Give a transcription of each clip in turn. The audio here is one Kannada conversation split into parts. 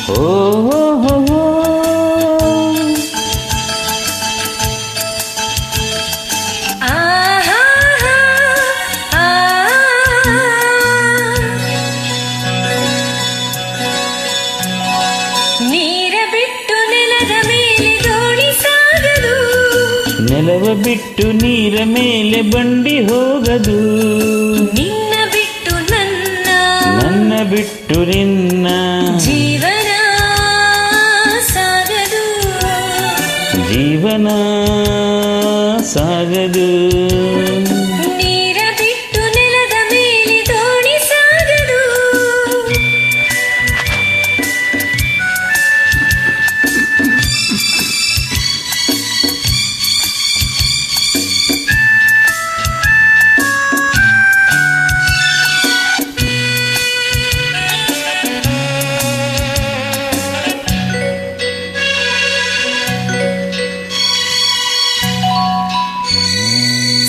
ಓ ಹೋ ಹೋ. ನೀರ ಬಿಟ್ಟು ನೆಲದ ಮೇಲೆ ದೋಣಿ ಸಾಗದು, ನೆಲವ ಬಿಟ್ಟು ನೀರ ಮೇಲೆ ಬಂಡಿ ಹೋಗದು, ನಿನ್ನ ಬಿಟ್ಟು ನನ್ನ, ನನ್ನ ಬಿಟ್ಟು ನಿನ್ನ ಜೀವನ ಸಾಗದು, ಜೀವನ ಸಾಗದು. ನೀರ ಬಿಟ್ಟು ನೆಲದ ಮೇಲೆ ದೋಣಿ ಸಾಗದು.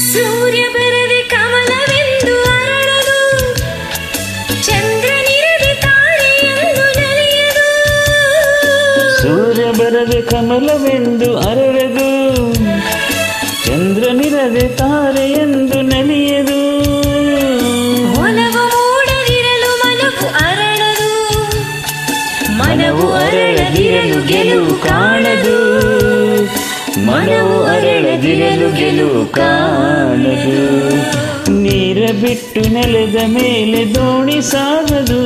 ಸೂರ್ಯ ಬರದೆ ಕಮಲವೆಂದು ಅರಳದು, ಚಂದ್ರನಿರದೆ ತಾರೆಯೆಂದು ನಲಿಯದು, ಸೂರ್ಯ ಬರದೆ ಕಮಲವೆಂದು ಅರಳದು, ಚಂದ್ರನಿರದೆ ತಾರೆಯೆಂದು ನಲಿಯದು. ಒಲವು ಮೂಡದಿರಲು ಮನವು ಅರಳದು, ಮನವು ಅರಳದಿರಲು ಗೆಲುವು ಕಾಣದು, ಮನವು ಅರಳದಿರಲು ಗೆಲುವು ಕಾಣದು. ನೀರ ಬಿಟ್ಟು ನೆಲದ ಮೇಲೆ ದೋಣಿ ಸಾಗದು,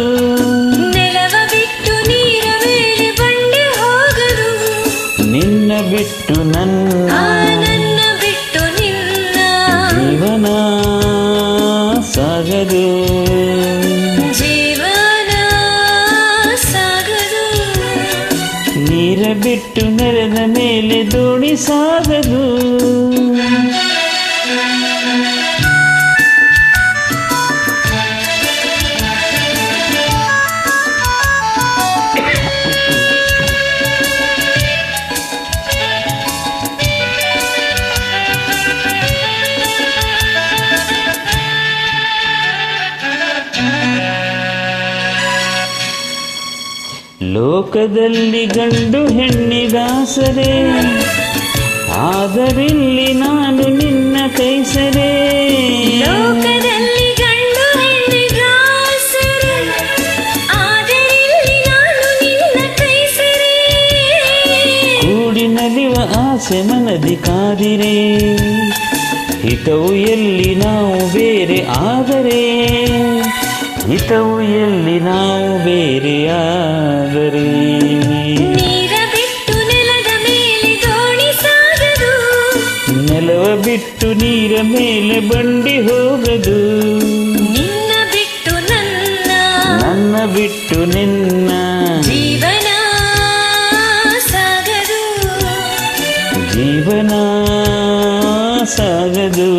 ನೆಲವ ಬಿಟ್ಟು ನೀರ ಮೇಲೆ ಬಂಡೆ ಹೋಗದು, ನಿನ್ನ ಬಿಟ್ಟು ನನ್ನ, ನನ್ನ ಬಿಟ್ಟು ನಿನ್ನ ಜೀವನ ಸಾಗದು, ಜೀವನ ಸಾಗದು. ನೀರ ಬಿಟ್ಟು ನೆಲದ ಮೇಲೆ ದೋಣಿ ಸಾಗದು. ಲೋಕದಲ್ಲಿ ಗಂಡು ಹೆಣ್ಣಿಗಾಸರೆ, ಆದರಿಲ್ಲಿ ನಾನು ನಿನ್ನ ಕೈಸರೆ. ಲೋಕದಲ್ಲಿ ಗಂಡು ಹೆಣ್ಣಿಗಾಸರೆ, ಆದರಿಲ್ಲಿ ನಾನು ನಿನ್ನ ಕೈಸರೆ. ಕೂಡಿ ನಲಿವ ಆಸೆ ಮನದಿ ಕಾದಿರೆ, ಹಿತವು ಎಲ್ಲಿ ನಾವು ಬೇರೆ ಆದರೆ, ಹಿತವು ಎಲ್ಲಿ ನಾವು ಬೇರೆ ಆದರೆ. ನೀರ ಬಿಟ್ಟು ನೆಲದ ಮೇಲೆ ದೋಣಿ ಸಾಗದು, ನೆಲವ ಬಿಟ್ಟು ನೀರ ಮೇಲೆ ಬಂಡಿ ಹೋಗದು, ನಿನ್ನ ಬಿಟ್ಟು ನನ್ನ, ನನ್ನ ಬಿಟ್ಟು ನಿನ್ನ ಜೀವನ ಸಾಗದು, ಜೀವನ ಸಾಗದು.